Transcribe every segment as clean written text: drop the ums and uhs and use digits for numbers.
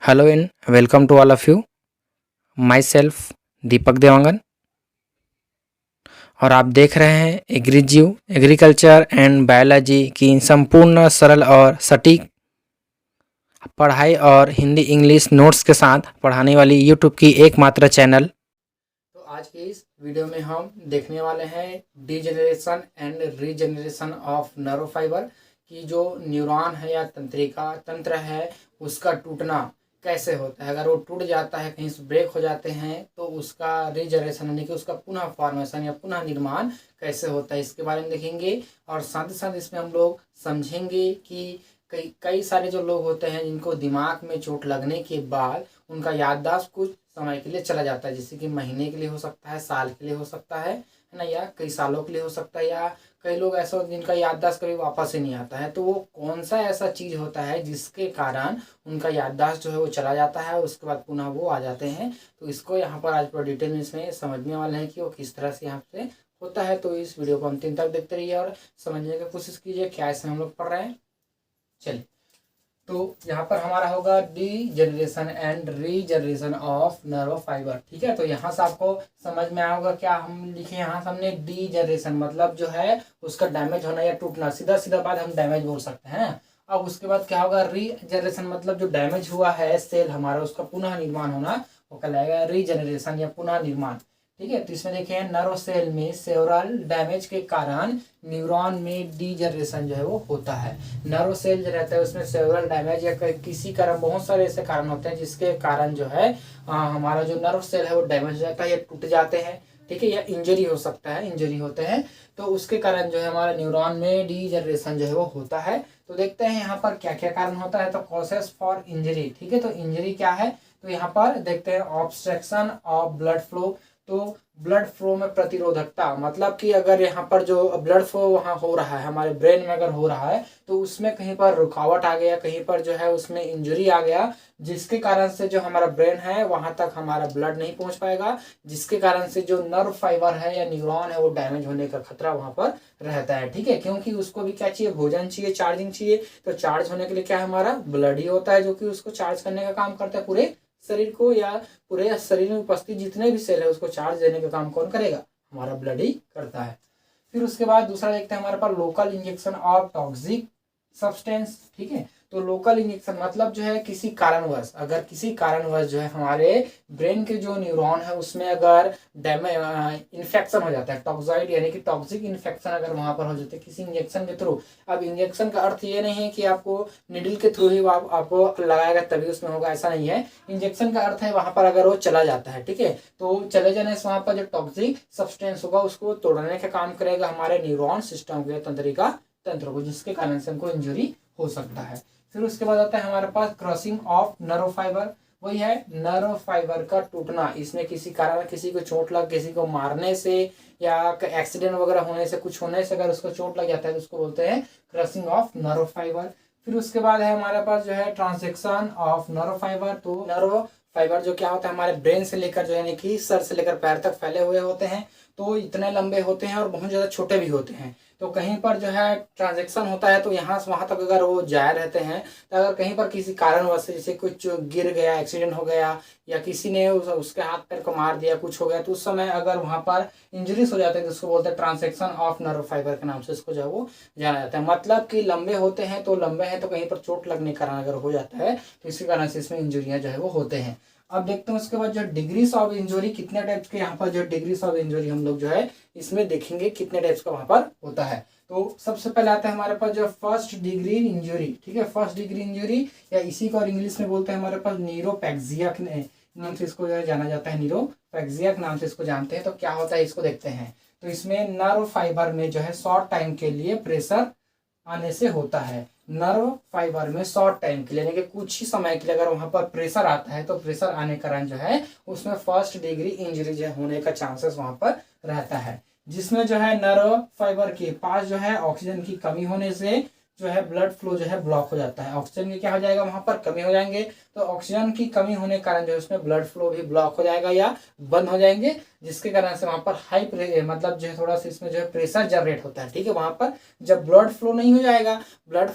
Hello and welcome to all of you. Myself दीपक देवांगन और आप देख रहे हैं एग्रीजीव एग्रीकल्चर एंड बायोलॉजी की संपूर्ण सरल और सटीक पढ़ाई और हिंदी इंग्लिश नोट्स के साथ पढ़ाने वाली यूट्यूब की एकमात्र चैनल। तो आज की इस वीडियो में हम देखने वाले हैं degeneration and regeneration of nerve fibre की जो न्यूरॉन है या तंत्रिका तंत्र है उसका टूटना कैसे होता है। अगर वो टूट जाता है, कहीं से ब्रेक हो जाते हैं, तो उसका रीजनरेशन यानी कि उसका पुनः फॉर्मेशन या पुनः निर्माण कैसे होता है, इसके बारे में देखेंगे। और साथ ही साथ इसमें हम लोग समझेंगे कि कई सारे जो लोग होते हैं जिनको दिमाग में चोट लगने के बाद उनका याददाश्त कुछ समय के लिए चला जाता है, जैसे कि महीने के लिए हो सकता है, साल के लिए हो सकता है ना, या कई सालों के लिए हो सकता है, या कई लोग ऐसे होते हैं जिनका याददाश्त कभी वापस ही नहीं आता है। तो वो कौन सा ऐसा चीज़ होता है जिसके कारण उनका याददाश्त जो है वो चला जाता है, उसके बाद पुनः वो आ जाते हैं। तो इसको यहाँ पर आज पूरा डिटेल में इसमें समझने वाले हैं कि वो किस तरह से यहाँ से होता है। तो इस वीडियो को अंतिम तक देखते रहिए और समझने की कोशिश कीजिए क्या इसमें हम लोग पढ़ रहे हैं। चलिए, तो यहाँ पर हमारा होगा D generation and regeneration of nerve fibre. ठीक है, तो यहाँ से आपको समझ में आया होगा क्या हम लिखे यहाँ सामने डी जनरेशन मतलब जो है उसका डैमेज होना या टूटना, सीधा सीधा बात हम डैमेज बोल सकते हैं। अब उसके बाद क्या होगा रीजनरेशन मतलब जो डैमेज हुआ है सेल हमारा उसका पुनः निर्माण होना, वो कहलाएगा रीजनरेशन या पुनः निर्माण। ठीक है, तो इसमें देखिए नर्व सेल में सेवरल डैमेज के कारण न्यूरॉन में डीजनरेशन जो है वो होता है। नर्व सेल जो रहता है उसमें सेवरल डैमेज या किसी कारण, बहुत सारे ऐसे कारण होते हैं जिसके कारण जो है हमारा जो नर्व सेल है वो डैमेज हो जाता है या टूट जाते हैं। ठीक है, या इंजरी हो सकता है, इंजरी होते हैं, तो उसके कारण जो है हमारा न्यूरॉन में डीजनरेशन जो है वो होता है। तो देखते हैं यहाँ पर क्या क्या कारण होता है। तो कॉजेस फॉर इंजरी, ठीक है, तो इंजरी क्या है, तो यहाँ पर देखते हैं ऑब्स्ट्रक्शन ऑफ ब्लड फ्लो। तो ब्लड फ्लो में प्रतिरोधकता मतलब कि अगर यहाँ पर जो ब्लड फ्लो वहाँ हो रहा है हमारे ब्रेन में अगर हो रहा है तो उसमें कहीं पर रुकावट आ गया, कहीं पर जो है उसमें इंजरी आ गया, जिसके कारण से जो हमारा ब्रेन है वहां तक हमारा ब्लड नहीं पहुंच पाएगा, जिसके कारण से जो नर्व फाइबर है या न्यूरॉन है वो डैमेज होने का खतरा वहां पर रहता है। ठीक है, क्योंकि उसको भी क्या चाहिए, भोजन चाहिए, चार्जिंग चाहिए। तो चार्ज होने के लिए क्या है, हमारा ब्लड ही होता है जो कि उसको चार्ज करने का काम करता है पूरे शरीर को, या पूरे शरीर में उपस्थित जितने भी सेल है उसको चार्ज देने का काम कौन करेगा, हमारा ब्लड ही करता है। फिर उसके बाद दूसरा देखते हैं हमारे पास local injection of toxic substance. ठीक है, तो लोकल इंजेक्शन मतलब जो है किसी कारणवश, अगर किसी कारणवश जो है हमारे ब्रेन के जो न्यूरॉन है उसमें अगर इन्फेक्शन हो जाता है, टॉक्साइड यानी कि टॉक्सिक इन्फेक्शन अगर वहां पर हो जाता है किसी इंजेक्शन के थ्रू। अब इंजेक्शन का अर्थ ये नहीं है कि आपको निडल के थ्रू ही आपको लगाएगा तभी उसमें होगा, ऐसा नहीं है। इंजेक्शन का अर्थ है वहां पर अगर वो चला जाता है, ठीक है, तो चले जाने से वहां पर जो टॉक्सिक सब्सटेंस होगा उसको तोड़ने का काम करेगा हमारे न्यूरॉन सिस्टम के तंत्रिका तंत्र को, जिसके कारण से हमको इंजरी हो सकता है। फिर उसके बाद आता है हमारे पास क्रॉसिंग ऑफ नर्व फाइबर, वही है नर्व फाइबर का टूटना। इसमें किसी कारण किसी को चोट लग, किसी को मारने से या एक्सीडेंट वगैरह होने से, कुछ होने से अगर उसको चोट लग जाता है तो उसको बोलते हैं क्रॉसिंग ऑफ नर्व फाइबर। फिर उसके बाद है हमारे पास जो है ट्रांसेक्शन ऑफ नर्व फाइबर। तो नर्व फाइबर जो क्या होता है हमारे ब्रेन से लेकर जो यानी कि सर से लेकर पैर तक फैले हुए होते हैं, तो इतने लंबे होते हैं और बहुत ज्यादा छोटे भी होते हैं। तो कहीं पर जो है ट्रांजेक्शन होता है तो यहाँ से वहां तक अगर वो जाए रहते हैं, तो अगर कहीं पर किसी कारणवश जैसे कुछ गिर गया, एक्सीडेंट हो गया, या किसी ने उसके हाथ पैर को मार दिया, कुछ हो गया, तो उस समय अगर वहां पर इंजरीज हो जाते हैं तो उसको बोलते हैं ट्रांसेक्शन ऑफ नर्व फाइबर के नाम से इसको जो है वो जाना जाता है। मतलब कि लंबे होते हैं तो लंबे हैं तो कहीं पर चोट लगने के कारण अगर हो जाता है तो इसी कारण से इसमें इंजुरियां जो है वो होते हैं। अब देखते हैं उसके बाद जो डिग्रीज ऑफ इंजरी, कितने टाइप्स के यहाँ पर जो डिग्रीज ऑफ इंजरी हम लोग जो है इसमें देखेंगे कितने टाइप्स का वहां पर होता है। तो सबसे पहले आता है हमारे पास जो फर्स्ट डिग्री इंजरी। ठीक है, फर्स्ट डिग्री इंजरी या इसी को और इंग्लिश में बोलते हैं हमारे पास न्यूरोपैक्सियक नाम से इसको जाना जाता है, न्यूरोपैक्सियक नाम से इसको जानते हैं। तो क्या होता है इसको देखते हैं। तो इसमें नर्व फाइबर में जो है शॉर्ट टाइम के लिए प्रेशर आने से होता है। नर्व फाइबर में शॉर्ट टाइम के लिए यानी कि कुछ ही समय के लिए अगर वहां पर प्रेशर आता है तो प्रेशर आने के कारण जो है उसमें फर्स्ट डिग्री इंजरी होने का चांसेस वहां पर रहता है, जिसमें जो है नर्व फाइबर के पास जो है ऑक्सीजन की कमी होने से जो है ब्लड फ्लो जो है ब्लॉक हो जाता है। ऑक्सीजन की क्या हो जाएगा, वहां पर कमी हो जाएंगे, तो ऑक्सीजन की कमी होने के कारण जो है उसमें ब्लड फ्लो भी ब्लॉक हो जाएगा या बंद हो जाएंगे, जिसके कारण से वहां पर हाई मतलब जो है थोड़ा सा इसमें जो है प्रेशर जनरेट होता है। ठीक है, वहां पर जब ब्लड फ्लो नहीं हो जाएगा, ब्लड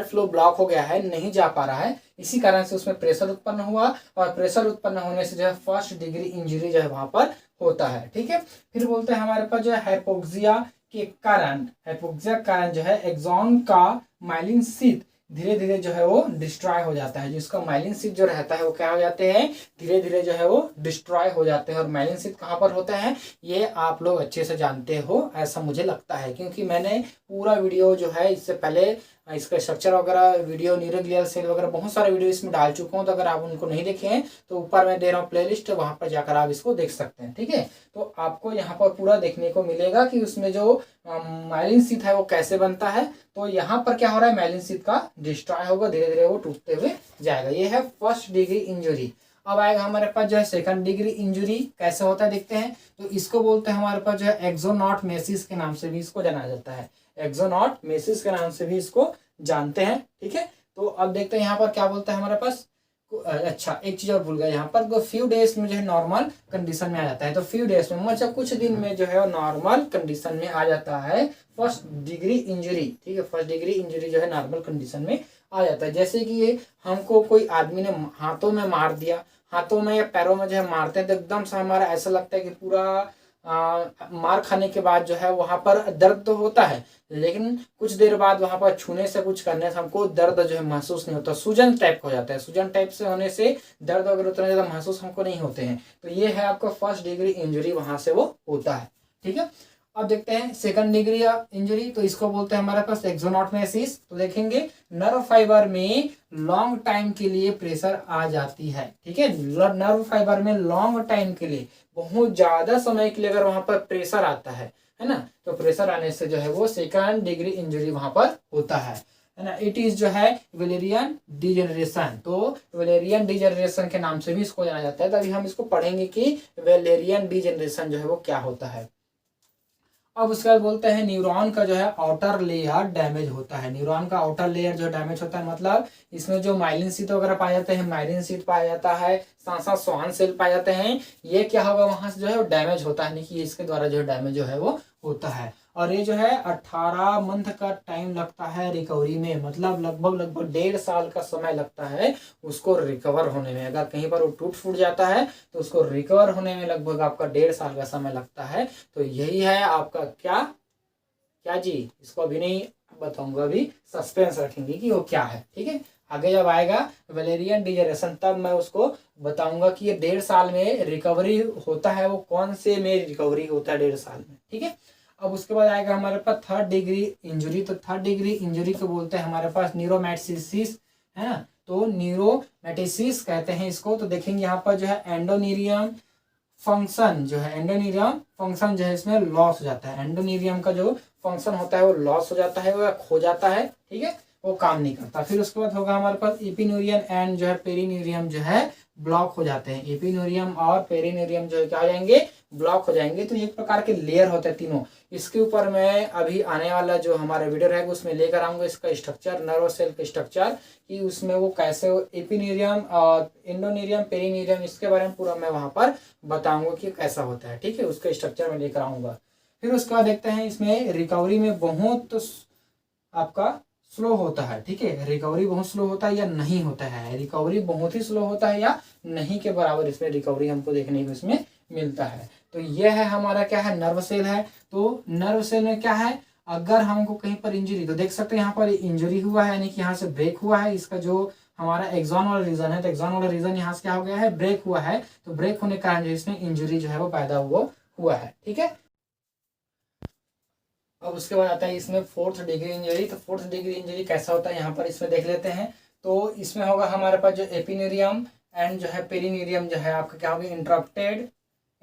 फ्लो ब्लॉक हो गया है, नहीं जा पा रहा है, इसी कारण से उसमें प्रेशर उत्पन्न हुआ और प्रेशर उत्पन्न होने से जो है फर्स्ट डिग्री इंजरी जो है वहां पर होता है। ठीक है, फिर बोलते हैं हमारे पास जो है हाइपोक्सिया के कारण जो है एक्सॉन का माइलिन शीथ धीरे धीरे जो है वो डिस्ट्रॉय हो जाता है। जिसका माइलिन शीथ जो रहता है वो क्या हो जाते हैं, धीरे धीरे जो है वो डिस्ट्रॉय हो जाते हैं। और माइलिन शीथ कहाँ पर होते हैं ये आप लोग अच्छे से जानते हो ऐसा मुझे लगता है, क्योंकि मैंने पूरा वीडियो जो है इससे पहले इसका स्ट्रक्चर वगैरह वीडियो, न्यूरोग्लियल सेल वगैरह बहुत सारे वीडियो इसमें डाल चुका हूँ। तो अगर आप उनको नहीं देखे हैं तो ऊपर मैं दे रहा हूँ प्लेलिस्ट, वहां पर जाकर आप इसको देख सकते हैं। ठीक है, तो आपको यहाँ पर पूरा देखने को मिलेगा कि उसमें जो माइलिन शीथ है वो कैसे बनता है। तो यहाँ पर क्या हो रहा है, माइलिन शीथ का डिस्ट्रॉय होगा, धीरे धीरे वो टूटते हुए जाएगा। ये है फर्स्ट डिग्री इंजुरी। अब आएगा हमारे पास जो है सेकंड डिग्री इंजुरी कैसे होता है देखते हैं। तो इसको बोलते हैं हमारे पास जो है एक्सोनॉटमेसिस के नाम से भी इसको जाना जाता है, एक्सोनॉटमेसिस के नाम से भी इसको जानते हैं। ठीक है, तो अब देखते हैं यहाँ पर क्या बोलता है हमारे पास। अच्छा, एक चीज और भूल गया, यहाँ पर फ्यू डेज में जो है नॉर्मल कंडीशन में आ जाता है। तो फ्यू डेज में मतलब कुछ दिन में जो है नॉर्मल कंडीशन में आ जाता है फर्स्ट डिग्री इंजरी। ठीक है, फर्स्ट डिग्री इंजरी जो है नॉर्मल कंडीशन में आ जाता है। जैसे कि ये हमको कोई आदमी ने हाथों में मार दिया, हाथों में या पैरों में जो है मारते हैं तो एकदम से हमारा ऐसा लगता है कि पूरा मार खाने के बाद जो है वहां पर दर्द तो होता है, लेकिन कुछ देर बाद वहां पर छूने से कुछ करने से हमको दर्द जो है महसूस नहीं होता, सूजन टाइप हो जाता है। सूजन टाइप से होने से दर्द वगैरह उतना ज्यादा महसूस हमको नहीं होते हैं। तो ये है आपका फर्स्ट डिग्री इंजरी, वहां से वो होता है। ठीक है, अब देखते हैं सेकंड डिग्री इंजरी। तो इसको बोलते हैं हमारे पास एक्सोनॉटमेसिस। तो देखेंगे नर्व फाइबर में लॉन्ग टाइम के लिए प्रेशर आ जाती है। ठीक है, नर्व फाइबर में लॉन्ग टाइम के लिए, बहुत ज्यादा समय के लिए अगर वहां पर प्रेशर आता है ना, तो प्रेशर आने से जो है वो सेकंड डिग्री इंजरी वहां पर होता है ना। इट इज जो है वेलेरियन डिजेनरेशन। तो वेलेरियन डिजेनरेशन के नाम से भी इसको जाना जाता है। तभी हम इसको पढ़ेंगे कि वेलेरियन डिजेनरेशन जो है वो क्या होता है। अब उसके बाद बोलते हैं न्यूरॉन का जो है आउटर लेयर डैमेज होता है। न्यूरॉन का आउटर लेयर जो डैमेज होता है मतलब इसमें जो माइलिन शीथ वगैरह पाए जाते हैं, माइलिन शीथ पाया जाता है, साथ साथ स्वान सेल पाए जाते हैं, ये क्या होगा वहां से जो है वो डैमेज होता है, नहीं कि इसके द्वारा जो है डैमेज जो है वो होता है। और ये जो है 18 मंथ का टाइम लगता है रिकवरी में, मतलब लगभग 1.5 साल का समय लगता है उसको रिकवर होने में। अगर कहीं पर वो टूट फूट जाता है तो उसको रिकवर होने में लगभग आपका 1.5 साल का समय लगता है। तो यही है आपका क्या क्या जी, इसको अभी नहीं बताऊंगा, अभी सस्पेंस रखेंगे कि वो क्या है। ठीक है, आगे जब आएगा वेलेरियन डिजेनरेशन तब मैं उसको बताऊंगा कि ये 1.5 साल में रिकवरी होता है, वो कौन से में रिकवरी होता है 1.5 साल में। ठीक है, अब उसके बाद आएगा हमारे पास थर्ड डिग्री इंजुरी। तो थर्ड डिग्री इंजुरी को बोलते हैं हमारे पास न्यूरोमैटिसिस, है ना। तो न्यूरोमैटिसिस कहते हैं इसको। तो देखेंगे यहाँ पर जो है एंडोनीरियम फंक्शन जो है, एंडोनीरियम फंक्शन जो है इसमें लॉस हो जाता है। एंडोनीरियम का जो फंक्शन होता है वो लॉस हो जाता है, वो खो जाता है। ठीक है, वो काम नहीं करता। फिर उसके बाद होगा हमारे पास एपिन्यूरियम एंड जो है पेरिन्यूरियम जो है ब्लॉक हो जाते हैं। एपिन्यूरियम और पेरिन्यूरियम जो है क्या हो जाएंगे, ब्लॉक हो जाएंगे। तो एक प्रकार के लेयर होते हैं तीनों। इसके ऊपर मैं अभी आने वाला जो हमारा वीडियो रहेगा उसमें लेकर आऊंगा इसका स्ट्रक्चर, नर्व सेल का स्ट्रक्चर, कि उसमें वो कैसे एपिन्यूरियम और एंडोनीरियम पेरिन्यूरियम इसके बारे में पूरा मैं वहां पर बताऊंगा कि कैसा होता है। ठीक है, उसका स्ट्रक्चर मैं लेकर आऊंगा। फिर उसके बाद देखते हैं इसमें रिकवरी में बहुत आपका स्लो होता है। ठीक है, रिकवरी बहुत स्लो होता है या नहीं होता है, रिकवरी बहुत ही स्लो होता है या नहीं के बराबर इसमें रिकवरी हमको देखने को इसमें मिलता है। तो ये है हमारा क्या है, नर्व सेल है। तो नर्व सेल में क्या है, अगर हमको कहीं पर इंजरी, तो देख सकते हैं यहाँ पर इंजरी हुआ है, यानी कि यहाँ से ब्रेक हुआ है, इसका जो हमारा एक्सॉन वाला रीजन है, तो एक्सॉन वाला रीजन यहाँ से क्या हो गया है, ब्रेक हुआ है। तो ब्रेक होने के कारण जो इसमें इंजरी जो है वो पैदा हुआ है। ठीक है, अब उसके बाद आता है इसमें फोर्थ डिग्री इंजरी। तो फोर्थ डिग्री इंजरी कैसा होता है यहाँ पर इसमें देख लेते हैं। तो इसमें होगा हमारे पास जो एपिन्यूरियम एंड जो है पेरिन्यूरियम जो है आपका क्या होगा,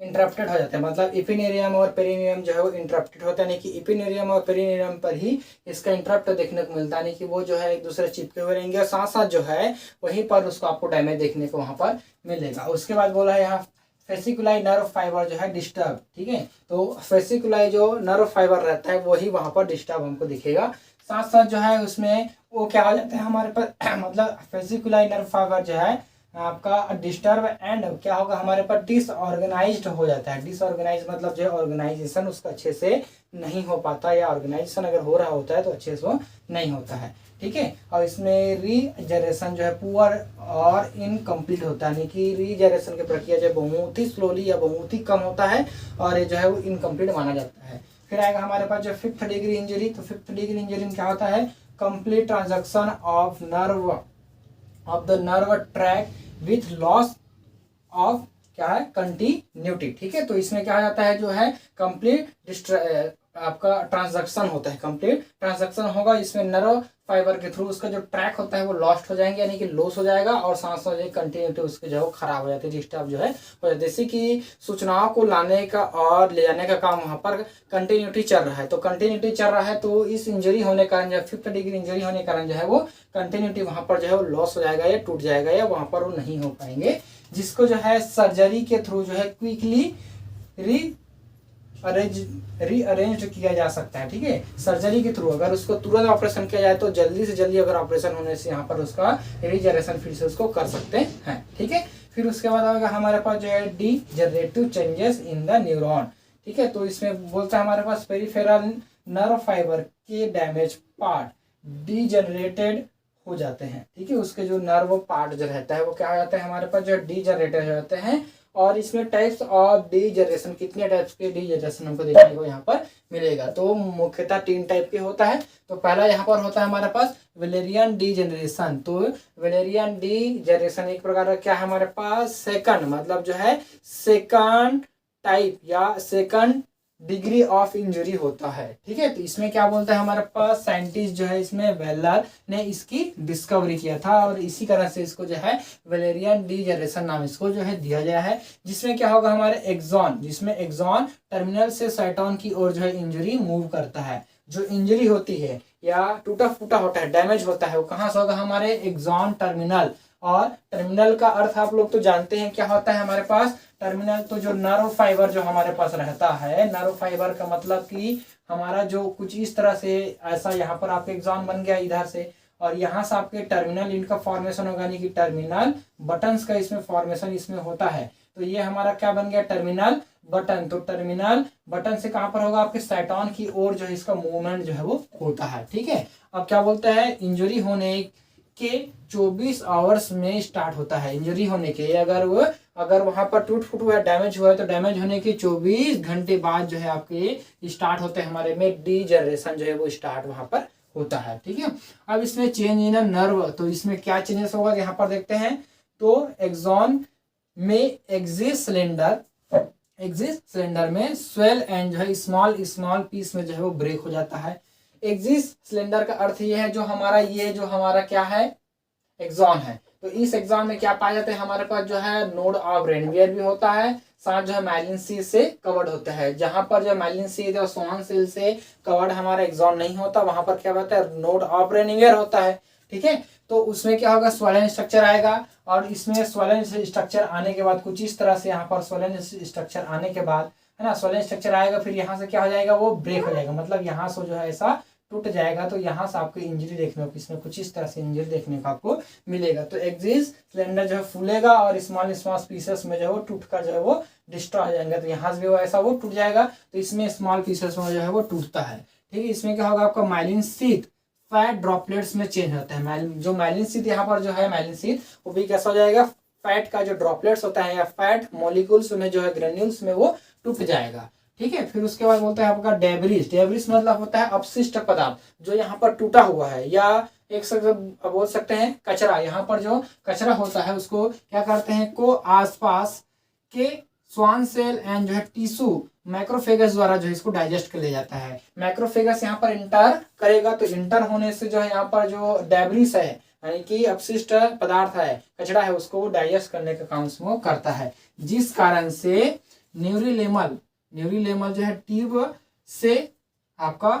इंटरप्टेड हो जाता है। मतलब एपिन्यूरियम और पेरिन्यूरियम जो है वो इंटरप्टेड होता है, नहीं कि एपिन्यूरियम और पेरिन्यूरियम पर ही इसका इंटरप्ट देखने को मिलता है, नहीं कि वो जो है एक दूसरे चिपके हुए रहेंगे और साथ साथ जो है वहीं पर उसको आपको डैमेज देखने को वहां पर मिलेगा। उसके बाद बोला है यहाँ फेसिकुलाई नर्व फाइबर जो है डिस्टर्ब। ठीक है, तो फेसिकुलाई जो नर्व फाइबर रहता है वही वहां पर डिस्टर्ब हमको दिखेगा। साथ साथ जो है उसमें वो क्या हो जाता है हमारे पास मतलब फेसिकुलाई नर्व फाइबर जो है आपका डिस्टर्ब एंड क्या होगा हमारे पास डिसऑर्गेनाइज्ड हो जाता है। डिसऑर्गेनाइज मतलब जो है ऑर्गेनाइजेशन उसका अच्छे से नहीं हो पाता, या ऑर्गेनाइजेशन अगर हो रहा होता है तो अच्छे से वो नहीं होता है। ठीक है, और इसमें रीजनरेशन जो है पुअर और इनकम्प्लीट होता है, यानी कि रीजनरेशन की प्रक्रिया जो बहुत ही स्लोली या बहुत ही कम होता है और ये जो है वो इनकम्प्लीट माना जाता है। फिर आएगा हमारे पास जो फिफ्थ डिग्री इंजरी। तो फिफ्थ डिग्री इंजरी में क्या होता है, complete transaction of the nerve track with loss of क्या है कंटिन्यूटी। ठीक है, तो इसमें क्या जाता है जो है कंप्लीट आपका ट्रांजैक्शन होता है, कंप्लीट ट्रांजैक्शन होगा। इसमें नर्व फाइबर के थ्रू उसका जो ट्रैक होता है वो लॉस्ट हो जाएंगे, यानी कि लॉस हो जाएगा, और साथ साथ कंटिन्यूटी उसके जो है खराब हो जाती है, डिस्टर्ब जो है हो जाती है। जैसे कि सूचनाओं को लाने का और ले जाने का काम वहां पर कंटिन्यूटी चल रहा है, तो कंटिन्यूटी चल रहा है तो इस इंजरी होने के कारण, फिफ्थ डिग्री इंजरी होने के कारण जो है वो कंटिन्यूटी वहां पर जो है वो लॉस हो जाएगा या टूट जाएगा, या वहां पर वो नहीं हो पाएंगे, जिसको जो है सर्जरी के थ्रू जो है क्विकली रीअरेंज किया जा सकता है। ठीक है, सर्जरी के थ्रू अगर उसको तुरंत ऑपरेशन किया जाए तो जल्दी से जल्दी अगर ऑपरेशन होने से यहाँ पर उसका रीजनरेशन फिर से उसको कर सकते हैं। ठीक है, फिर उसके बाद आएगा हमारे पास जो है degenerative changes in the neuron. ठीक है, तो इसमें बोलता है हमारे पास पेरिफेरल नर्व फाइबर के डैमेज पार्ट डीजनरेटेड हो जाते हैं। ठीक है, उसके जो नर्व पार्ट जो रहता है वो क्या हो जाता है हमारे पास जो डीजनरेटेड हो जाते हैं। और इसमें टाइप्स ऑफ डीजनरेशन, कितने टाइप्स के डीजनरेशन हमको देखने को यहाँ पर मिलेगा, तो मुख्यतः 3 टाइप के होता है। तो पहला यहाँ पर होता है हमारे पास वेलेरियन डीजनरेशन। तो वेलेरियन डीजनरेशन एक प्रकार का क्या है हमारे पास, सेकंड मतलब जो है सेकंड टाइप या सेकंड डिग्री ऑफ इंजरी होता है। ठीक है, तो इसमें क्या बोलता है हमारे पास साइंटिस्ट जो है इसमें वेलर ने इसकी डिस्कवरी किया था, और इसी कारण से इसको जो है वेलेरियन डीजनरेशन नाम इसको जो है दिया गया है। जिसमें क्या होगा हमारे एक्सॉन, जिसमें एक्सॉन टर्मिनल से साइटोन की ओर जो है इंजरी मूव करता है। जो इंजरी होती है या टूटा फूटा होता है, डैमेज होता है, वो कहाँ से होगा हमारे एक्सॉन टर्मिनल। और टर्मिनल का अर्थ आप लोग तो जानते हैं क्या होता है हमारे पास, टर्मिनल तो जो नर्व फाइबर जो हमारे पास रहता है, नर्व फाइबर का मतलब कि हमारा जो कुछ इस तरह से ऐसा यहाँ पर आपके एग्जाम बन गया इधर से, और यहाँ से आपके टर्मिनल इनका फॉर्मेशन होगा, यानी कि टर्मिनल बटन्स का इसमें फॉर्मेशन इसमें होता है। तो ये हमारा क्या बन गया टर्मिनल बटन। तो टर्मिनल बटन से कहां पर होगा आपके साइटोन की ओर जो है इसका मूवमेंट जो है वो होता है। ठीक है, अब क्या बोलता है इंजरी होने के 24 आवर्स में स्टार्ट होता है। इंजरी होने के अगर वहां पर टूट फूट हुआ डैमेज हुआ है तो डैमेज होने के 24 घंटे बाद जो है आपके स्टार्ट होते हैं हमारे में डीजनरेशन जो है वो स्टार्ट वहां पर होता है। ठीक है, अब इसमें चेंज इन नर्व, तो इसमें क्या चेंजेस होगा यहाँ पर देखते हैं। तो एक्सॉन में एक्सिस सिलेंडर में स्वेल एंड जो है स्मॉल पीस में जो है वो ब्रेक हो जाता है। एक्सिस सिलेंडर का अर्थ ये है जो हमारा क्या है एक्सॉन है। तो इस एक्सॉन में क्या पाया जाता है हमारे पास जो है नोड ऑफ रेनवियर भी होता है, साथ जो है माइलिन सी से कवर्ड होता है। जहां पर जो माइलिन सी और स्वान सेल से कवर्ड हमारा एक्सॉन नहीं होता, वहां पर क्या होता है नोड ऑफ रेनवियर होता है। ठीक है, तो उसमें क्या होगा स्वलन स्ट्रक्चर आएगा, और इसमें स्वलन स्ट्रक्चर आने के बाद कुछ इस तरह से यहाँ पर स्वलन स्ट्रक्चर आने के बाद है ना, स्वलन स्ट्रक्चर आएगा, फिर यहाँ से क्या हो जाएगा वो ब्रेक हो जाएगा, मतलब यहाँ से जो है ऐसा टूट जाएगा। तो यहाँ से आपको इंजरी देखने को इसमें कुछ इस तरह से इंजरी देखने को आपको मिलेगा। तो एक्सिस सिलेंडर जो है फूलेगा और स्मॉल पीसेस में जो है वो टूट कर जो है वो डिस्ट्रॉय हो जाएंगे। तो यहाँ से भी वो ऐसा वो टूट जाएगा, तो इसमें स्मॉल पीसेस में जो है वो टूटता है। ठीक है, इसमें क्या होगा आपका माइलिन शीथ फैट ड्रॉपलेट्स में चेंज होता है। जो माइलिन शीथ यहाँ पर जो है माइलिन शीथ वो भी कैसा हो जाएगा, फैट का जो ड्रॉपलेट्स होता है या फैट मॉलिक्यूल्स में जो है ग्रेन्यूल्स में वो टूट जाएगा। ठीक है, फिर उसके बाद बोलता है आपका डेब्रिस। डेब्रिस मतलब होता है अपशिष्ट पदार्थ जो यहाँ पर टूटा हुआ है, या एक बोल सकते हैं कचरा। यहाँ पर जो कचरा होता है उसको क्या करते हैं को आसपास के स्वान सेल एंड जो है टिश्यू मैक्रोफेगस द्वारा जो है इसको डाइजेस्ट कर लिया जाता है। मैक्रोफेगस यहाँ पर इंटर करेगा, तो इंटर होने से जो है यहाँ पर जो डेब्रिस है यानी कि अपशिष्ट पदार्थ है कचरा है उसको डाइजेस्ट करने का काम उसमें करता है, जिस कारण से न्यूरिलेमल जो है ट्यूब से आपका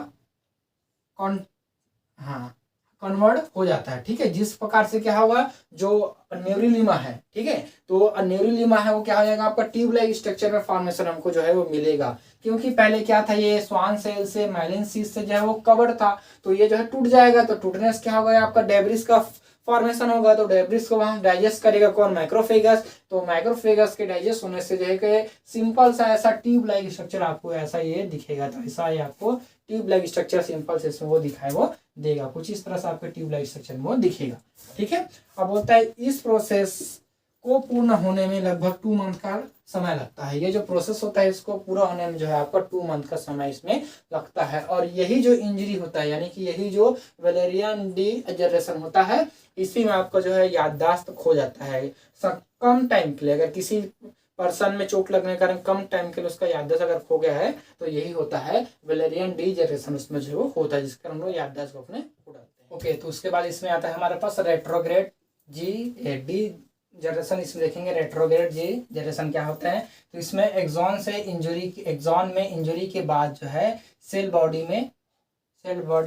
कन्वर्ट हो जाता है। ठीक है, जिस प्रकार से क्या होगा जो न्यूरिलीमा है, ठीक है, तो न्यूरिलीमा है वो क्या हो जाएगा आपका ट्यूब लाइक स्ट्रक्चर में फॉर्मेशन हमको जो है वो मिलेगा। क्योंकि पहले क्या था ये स्वान सेल से माइलिन शीथ से जो है वो कवर्ड था, तो ये जो है टूट जाएगा। तो टूटने से क्या होगा आपका डेब्रिस का फॉर्मेशन होगा तो डेब्रिस को वहां डाइजेस्ट करेगा कौन, मैक्रोफेगस। तो मैक्रोफेगस के डाइजेस्ट होने से जो है कि सिंपल सा ऐसा ट्यूब लाइक स्ट्रक्चर आपको ऐसा ये दिखेगा। तो ऐसा ही आपको ट्यूब लाइक स्ट्रक्चर सिंपल से इसमें वो दिखाए वो देगा, कुछ इस तरह से आपको ट्यूब लाइक स्ट्रक्चर में वो दिखेगा। ठीक है, अब बोलता है इस प्रोसेस को पूर्ण होने में लगभग 2 मंथ का समय लगता है। ये जो प्रोसेस होता है इसको पूरा होने में जो है आपका 2 मंथ का समय इसमें लगता है। और यही जो इंजरी होता है यानी कि यही जो वैलेरियन डीजनरेशन होता है इसी में आपका जो है याददाश्त खो जाता है कम टाइम के लिए। अगर किसी पर्सन में चोट लगने के कारण कम टाइम के लिए उसका याददाश्त अगर खो गया है तो यही होता है वैलेरियन डीजनरेशन, उसमें जो वो होता है जिसके कारण हम लोग याददाश्त को अपने खो डालते हैं। ओके, तो उसके बाद इसमें आता है हमारे पास रेट्रोग्रेड डी जनरेशन। इसमें देखेंगे रेट्रोग्रेड जी जनरेशन क्या होता है। तो इसमें एक्सॉन में इंजरी के बाद जो है सेल बॉडी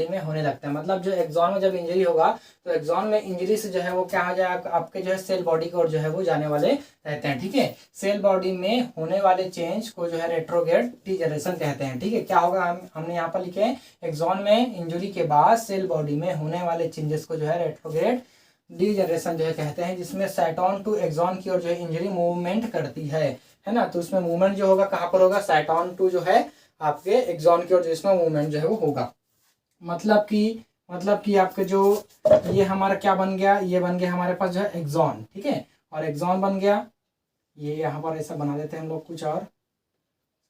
में होने लगता है। मतलब जो एक्सॉन में जब इंजरी होगा तो एक्सॉन में इंजरी से जो है वो क्या हो जाएगा, आपके जो है सेल बॉडी की ओर जो है वो जाने वाले रहते हैं। ठीक है, सेल बॉडी में होने वाले चेंज को जो है रेट्रोग्रेड डीजनरेशन कहते हैं। ठीक है, क्या होगा, हमने यहाँ पर लिखे एक्सॉन में इंजरी के बाद सेल बॉडी में होने वाले चेंजेस को जो है रेट्रोग्रेड डीजनरेशन जो है कहते हैं, जिसमें साइटोन टू एक्सॉन की ओर जो है इंजरी मूवमेंट करती है ना। तो उसमें मूवमेंट जो होगा कहाँ पर होगा, साइटोन टू जो है आपके एक्सॉन की ओर जिसमें मूवमेंट जो है वो होगा। मतलब कि आपके जो ये हमारा क्या बन गया, ये बन गया हमारे पास जो है एक्सॉन। ठीक है, और एक्सॉन बन गया, ये यहाँ पर ऐसा बना देते हैं हम लोग, कुछ और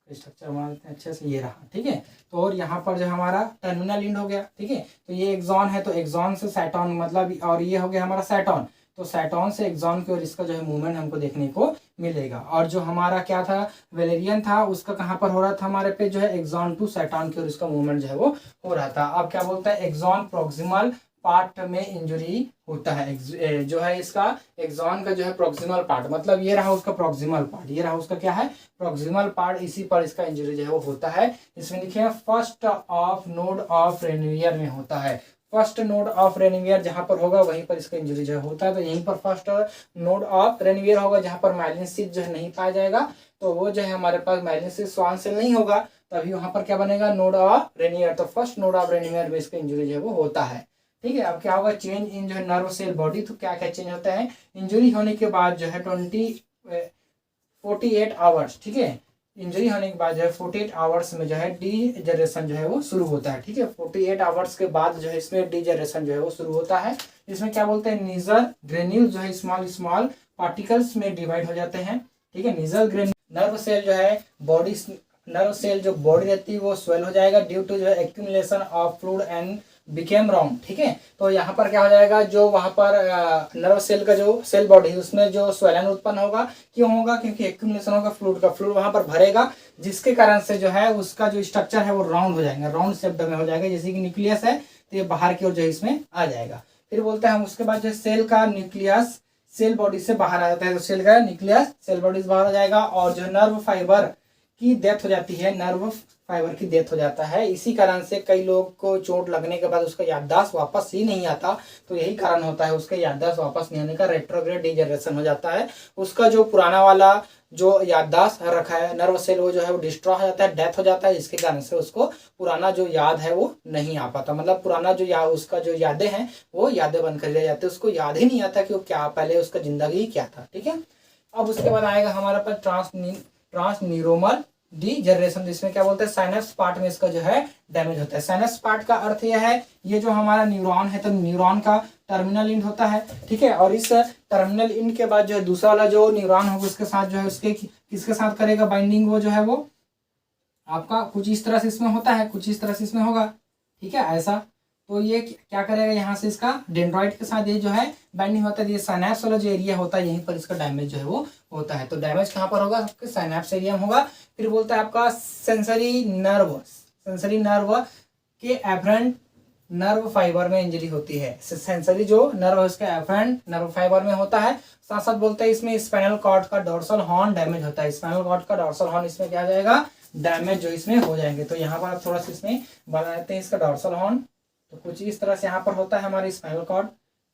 स्ट्रक्चर बना देते हैं अच्छे से, ये रहा। ठीक है, तो और यहाँ पर जो हमारा टर्मिनल एंड हो गया। ठीक है, तो ये एक्सॉन है तो एक्सॉन से साइटोन मतलब, और ये हो गया हमारा साइटोन, तो साइटोन से एक्सॉन की ओर इसका जो है मूवमेंट हमको देखने को मिलेगा। और जो हमारा क्या था वैलेरियन था उसका कहाँ पर हो रहा था, हमारे पे जो है एक्सॉन टू साइटोन की ओर इसका मूवमेंट जो है वो हो रहा था। अब क्या बोलता है, एक्सॉन प्रोक्सिमल पार्ट में इंजरी होता है। जो है इसका एक्सॉन का जो है प्रोक्सिमल पार्ट, मतलब ये रहा उसका प्रोक्सिमल पार्ट, ये रहा उसका क्या है प्रोक्सिमल पार्ट, इसी पर इसका इंजरी जो है वो होता है। इसमें लिखे हैं फर्स्ट ऑफ नोड ऑफ रेनिवियर में होता है। फर्स्ट नोड ऑफ रेनिवियर जहां पर होगा वहीं पर इसका इंजरी जो है होता है। तो यहीं पर फर्स्ट नोड ऑफ रेनिवियर होगा जहां पर माइलिन शीथ जो है नहीं पाया जाएगा, तो वो जो है हमारे पास माइलिन शीथ स्वान सेल नहीं होगा, तभी वहां पर क्या बनेगा, नोड ऑफ रेनिवियर। तो फर्स्ट नोड ऑफ रेनिवियर में इसका इंजरी जो है वो होता है। ठीक है, अब क्या होगा, चेंज इन जो है नर्व सेल बॉडी। तो क्या क्या चेंज होता है, इंजरी होने के बाद जो है 48 आवर्स, ठीक है, इंजरी होने के बाद जो है 48 आवर्स में जो है डीजनरेशन जो है वो शुरू होता है। ठीक है, 48 आवर्स के बाद जो है इसमें डीजनरेशन जो है वो शुरू होता है। इसमें क्या बोलते हैं, नीजल ग्रेन्यूल जो है स्मॉल स्मॉल पार्टिकल्स में डिवाइड हो जाते हैं। ठीक है, नीजल ग्रेन्यूल नर्व सेल जो है बॉडी, नर्व सेल जो बॉडी रहती है वो स्वेल हो जाएगा ड्यू टू जो है accumulation of fluid and became round. ठीक है, तो यहाँ पर क्या हो जाएगा, जो वहां पर नर्व सेल का जो सेल बॉडी है उसमें जो स्वेलन उत्पन्न होगा, क्यों होगा, क्योंकि एक्यूमुलेशन होगा फ्लूइड का, फ्लूइड वहां पर भरेगा, जिसके कारण से जो है उसका जो स्ट्रक्चर है वो राउंड हो जाएगा, राउंड शेप में हो जाएगा, जैसे कि न्यूक्लियस है तो ये बाहर की ओर जो है इसमें आ जाएगा। फिर बोलते हैं हम उसके बाद जो सेल का न्यूक्लियस सेल बॉडी से बाहर आ जाता है, तो सेल का न्यूक्लियस सेल बॉडी से बाहर आ जाएगा, और जो नर्व फाइबर की डेथ हो जाती है, नर्व फाइबर की डेथ हो जाता है। इसी कारण से कई लोग को चोट लगने के बाद उसका याददाश्त वापस ही नहीं आता, तो यही कारण होता है उसका याददाश्त वापस नहीं आने का, रेट्रोग्रेड डीजनरेशन हो जाता है। उसका जो पुराना वाला जो याददाश्त रखा है नर्व सेल वो जो है वो डिस्ट्रॉय हो जाता है, डेथ हो जाता है, जिसके कारण से उसको पुराना जो याद है वो नहीं आ पाता, मतलब पुराना जो उसका जो यादें हैं वो यादें बन कर रह जाती है, उसको याद ही नहीं आता कि वो क्या पहले उसका जिंदगी क्या था। ठीक है, अब उसके बाद आएगा हमारे पास ट्रांसन्यूरोमल डीजनरेशन, जिसमें क्या बोलते हैं साइनप्स पार्ट में इसका जो है डैमेज होता है। साइनप्स पार्ट का अर्थ यह है, ये जो हमारा न्यूरॉन है तो न्यूरॉन का टर्मिनल एंड होता है। ठीक है, और इस टर्मिनल एंड के बाद जो है दूसरा वाला जो न्यूरॉन होगा उसके साथ जो है उसके किसके साथ करेगा बाइंडिंग, वो जो है वो आपका कुछ इस तरह से इसमें होता है, कुछ इस तरह से इसमें होगा। ठीक है, ऐसा, तो ये क्या करेगा, यहाँ से इसका डेंड्राइट के साथ ये जो है बाइंडिंग होता है, ये साइनैप्स वाला जो एरिया होता है यहीं पर इसका डैमेज जो है वो होता है। तो डैमेज कहाँ पर होगा, आपके साइनैप्स एरिया में होगा। फिर बोलता है आपका सेंसरी नर्व के एफरेंट नर्व फाइबर में इंजरी होती है। सेंसरी जो नर्व है उसका एफरेंट नर्व फाइबर में होता है। साथ साथ बोलते हैं इसमें स्पाइनल कॉर्ड का डोर्सल हॉर्न डैमेज होता है, स्पाइनल कॉर्ड का डोर्सल हॉर्न इसमें क्या जाएगा, डैमेज जो इसमें हो जाएंगे। तो यहाँ पर आप थोड़ा सा इसमें बना देते हैं इसका डोर्सल हॉर्न, तो कुछ इस तरह से यहाँ पर होता है हमारी स्पाइनल कॉर्ड।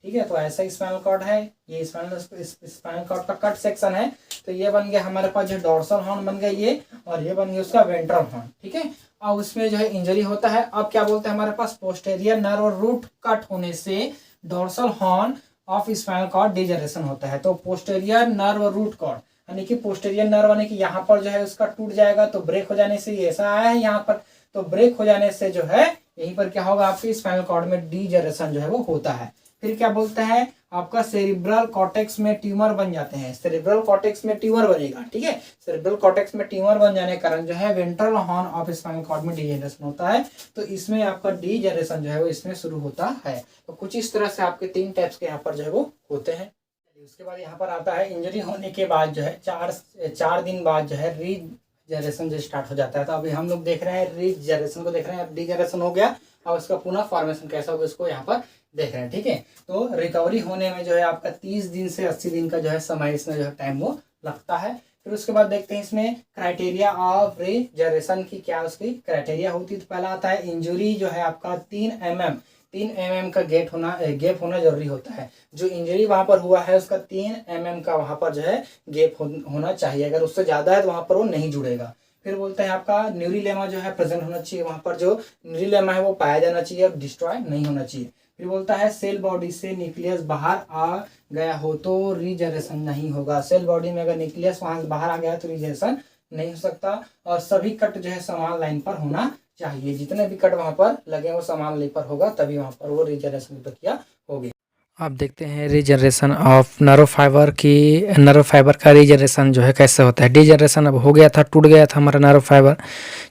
ठीक है, तो ऐसा स्पाइनल कॉर्ड है, ये स्पाइनल कॉर्ड का कट सेक्शन है। तो ये बन गया हमारे पास जो डोर्सल हॉर्न बन गया ये, और ये बन गया उसका वेंट्रल हॉर्न। ठीक है, अब उसमें जो है इंजरी होता है। अब क्या बोलते हैं हमारे पास पोस्टेरियर नर्व रूट कट होने से dorsal horn of spinal cord degeneration होता है। तो पोस्टेरियर नर्व रूट कॉर्ड यानी कि पोस्टेरियर नर्व यानी कि यहाँ पर जो है उसका टूट जाएगा, तो ब्रेक हो जाने से ऐसा आया है यहाँ पर, तो ब्रेक हो जाने से जो है यहीं पर क्या होगा, आपके स्पाइनल कॉर्ड में डीजनरेशन जो है वो होता है। फिर क्या बोलते हैं, आपका सेरिब्रल कॉर्टेक्स में ट्यूमर बन जाते हैं, सेरिब्रल कॉर्टेक्स में ट्यूमर बनेगा, ठीक है। सेरिब्रल कॉर्टेक्स में ट्यूमर बन जाने के कारण जो है ventral horn of spinal cord में डीजनरेशन होता है, तो इसमें आपका डीजनरेशन जो है वो इसमें शुरू होता है। तो कुछ इस तरह से आपके 3 टाइप्स के यहाँ पर जो है वो होते हैं। उसके बाद यहाँ पर आता है इंजरी होने के बाद जो है 4 दिन बाद जो है रीजनरेशन जो स्टार्ट हो जाता है। तो अभी हम लोग देख रहे हैं रीजनरेशन को देख रहे हैं, अब डीजनरेशन हो गया और उसका पुनः फॉर्मेशन कैसा होगा इसको यहाँ पर देख रहे हैं, ठीक है। तो रिकवरी होने में जो है आपका 30 दिन से 80 दिन का जो है समय इसमें जो है टाइम वो लगता है। फिर उसके बाद देखते हैं इसमें क्राइटेरिया ऑफ रीजनरेशन की क्या उसकी क्राइटेरिया होती है। तो पहला आता है इंजुरी जो है आपका 3 mm का गैप होना जरूरी होता है। जो इंजरी वहां पर हुआ है उसका 3 mm का वहां पर जो है गैप होना चाहिए, अगर उससे ज्यादा है तो वहां पर वो नहीं जुड़ेगा। फिर बोलते हैं आपका न्यूरिलेमा जो है प्रेजेंट होना चाहिए, वहां पर जो न्यूरिलेमा है वो पाया जाना चाहिए और डिस्ट्रॉय नहीं होना चाहिए। फिर बोलता है सेल बॉडी से न्यूक्लियस बाहर आ गया हो तो रीजनरेशन नहीं होगा। सेल बॉडी में अगर न्यूक्लियस वहां से बाहर आ गया तो रीजनरेशन नहीं हो सकता। और सभी कट जो है समान लाइन पर होना चाहिए, जितने भी कट वहां पर लगे वो समान लाइन पर होगा, तभी वहां पर वो रीजनरेशन की प्रक्रिया होगी। अब देखते हैं रीजनरेशन ऑफ नर्व फाइबर की, नर्व फाइबर का रीजनरेशन जो है कैसे होता है। डीजनरेशन अब हो गया था, टूट गया था हमारा नर्व फाइबर,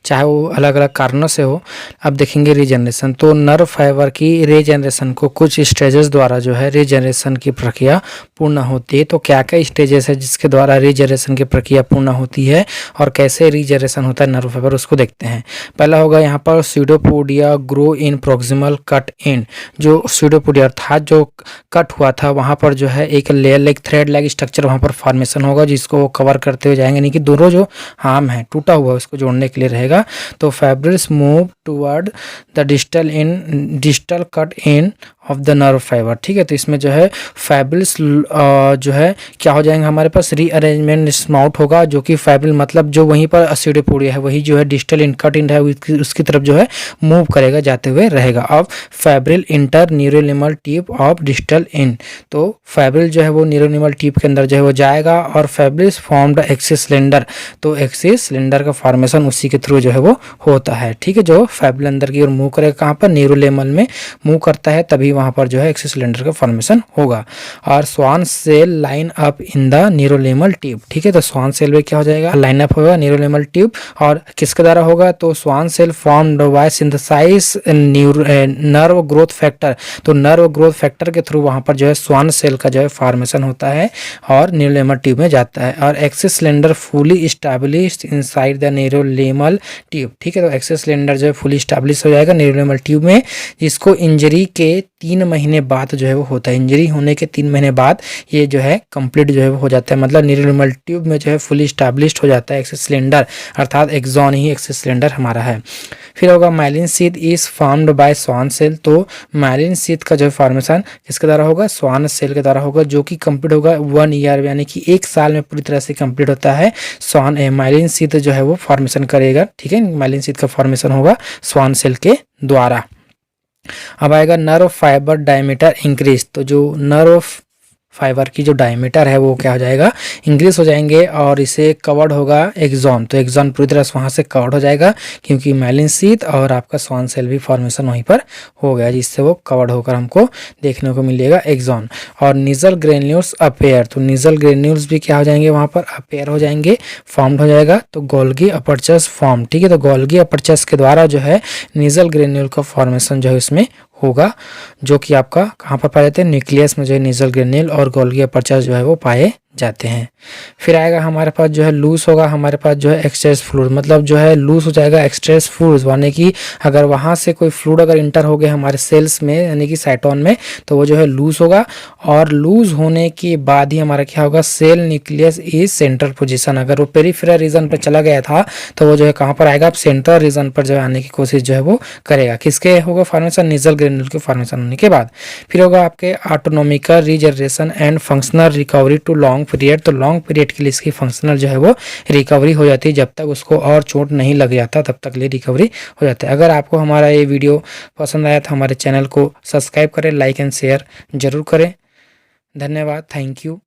चाहे वो अलग अलग कारणों से हो। अब देखेंगे रीजनरेशन। तो नर्व फाइबर की रीजनरेशन को कुछ स्टेजेस द्वारा जो है रीजनरेशन की प्रक्रिया पूर्ण होती है। तो क्या क्या स्टेजेस है जिसके द्वारा रीजनरेशन की प्रक्रिया पूर्ण होती है और कैसे रीजनरेशन होता है नर्व फाइबर, उसको देखते हैं। पहला होगा यहाँ पर pseudopodia grow in proximal cut in. जो स्यूडोपोडिया अर्थात जो कट हुआ था वहां पर जो है एक layer like thread like structure वहां पर फॉर्मेशन होगा, जिसको वो कवर करते हुए जाएंगे, यानी कि दोनों जो हार्म है टूटा हुआ उसको जोड़ने के लिए रहेगा। तो fibrils move toward the distal cut in of the nerve fibre, ठीक है। तो इसमें जो है फाइब्रिल्स जो है क्या हो जाएंगे, हमारे पास रीअरेंजमेंट स्माउट होगा, जो कि फाइब्रिल मतलब जो वहीं पर स्यूडोपोडिया है वही जो है डिस्टल इन कट इन है उसकी तरफ जो है मूव करेगा, जाते हुए रहेगा। अब fibril inter neurolemmal tip of distal end, तो फाइब्रिल जो है वो न्यूरोलिमल टिप के अंदर जो है वो जाएगा और फाइब्रिल्स फॉर्म्ड एक्सिस सिलेंडर, तो एक्सिस सिलेंडर का फॉर्मेशन उसी के थ्रू जो है वो होता है, ठीक है। जो फाइब्रिल अंदर की ओर मूव करेगा, कहाँ पर न्यूरोलेमल में मूव करता है, तभी वहां पर जो है एक्सिस सिलेंडर का फॉर्मेशन होगा। और Schwann cell line up in the neurolemmal tube, ठीक है। तो स्वान सेल में क्या हो जाएगा, लाइन अप होगा न्यूरोलेमल ट्यूब, और किसके द्वारा होगा, तो Schwann cell formed by synthesize nerve growth factor, तो नर्व ग्रोथ फैक्टर के थ्रू वहां पर जो है स्वान सेल का जो है फॉर्मेशन होता है और न्यूरोलेमल ट्यूब में जाता है। और axis cylinder fully established inside the neurolemmal tube, ठीक है। तो एक्सिस सिलेंडर जो है फुली स्टैब्लिश हो जाएगा न्यूरोलेमल ट्यूब में, जिसको इंजरी के 3 महीने बाद जो है वो होता है। इंजरी होने के 3 महीने बाद ये जो है कंप्लीट जो है वो हो जाता है, मतलब न्यूरोलेमल ट्यूब में जो है फुली स्टैब्लिश्ड हो जाता है एक्सिस सिलेंडर, अर्थात एक्सॉन ही एक्सिस सिलेंडर हमारा है। फिर होगा myelin sheath is formed by Schwann cell, तो माइलिन शीथ का जो है फॉर्मेशन किसके द्वारा होगा, स्वान सेल के द्वारा होगा, जो कि कंप्लीट होगा 1 ईयर यानी कि 1 साल में पूरी तरह से कंप्लीट होता है। स्वान माइलिन शीथ जो है वो फॉर्मेशन करेगा, ठीक है। माइलिन शीथ का फॉर्मेशन होगा स्वान सेल के द्वारा। अब आएगा नर्व फाइबर डायमीटर इंक्रीज, तो जो नर्व फाइबर की जो डायमीटर है वो क्या हो जाएगा, इंक्रीज हो जाएंगे और इसे कवर्ड होगा एक्सॉन, तो एक्सॉन पूरी तरह से वहाँ से कवर्ड हो जाएगा, क्योंकि माइलिन शीथ और आपका स्वान सेल भी फॉर्मेशन वहीं पर हो गया, जिससे वो कवर्ड होकर हमको देखने को मिलेगा एक्सॉन। और निजल ग्रेन्यूल्स अपेयर, तो निजल ग्रेन्यूल्स भी क्या हो जाएंगे, वहाँ पर अपेयर हो जाएंगे, फॉर्म्ड हो जाएगा। तो गोल्गी अपर्चस फॉर्म, ठीक है। तो गोल्गी अपर्चस के द्वारा जो है निजल ग्रेन्यूल का फॉर्मेशन जो है उसमें होगा, जो कि आपका कहाँ पर पाए जाते हैं, न्यूक्लियस में जो है निजल ग्रेन्यूल और गोल्गी अपर्चस जो है वो पाए जाते हैं। फिर आएगा हमारे पास जो है लूज होगा, हमारे पास जो है एक्सट्रेस फ्लूइड, मतलब जो है लूज हो जाएगा एक्सट्रेस फ्लूइड, यानी कि अगर वहाँ से कोई फ्लूइड अगर इंटर हो गया हमारे सेल्स में यानी कि साइटोन में, तो वो जो है लूज होगा। और लूज होने के बाद ही हमारा क्या होगा, cell nucleus is central position, अगर वो पेरिफेरल रीजन पर चला गया था तो वो जो है कहाँ पर आएगा, सेंट्रल रीजन पर जो है आने की कोशिश जो है वो करेगा। किसके होगा फॉर्मेशन, निजल ग्रेन्यूल के फॉर्मेशन होने के बाद। फिर होगा आपके autonomical regeneration and functional recovery to long period, तो लॉन्ग पीरियड के लिए इसकी फंक्शनल जो है वो रिकवरी हो जाती है, जब तक उसको और चोट नहीं लग जाता तब तक लिए रिकवरी हो जाता है। अगर आपको हमारा ये वीडियो पसंद आया तो हमारे चैनल को सब्सक्राइब करें, लाइक एंड शेयर जरूर करें। धन्यवाद, थैंक यू।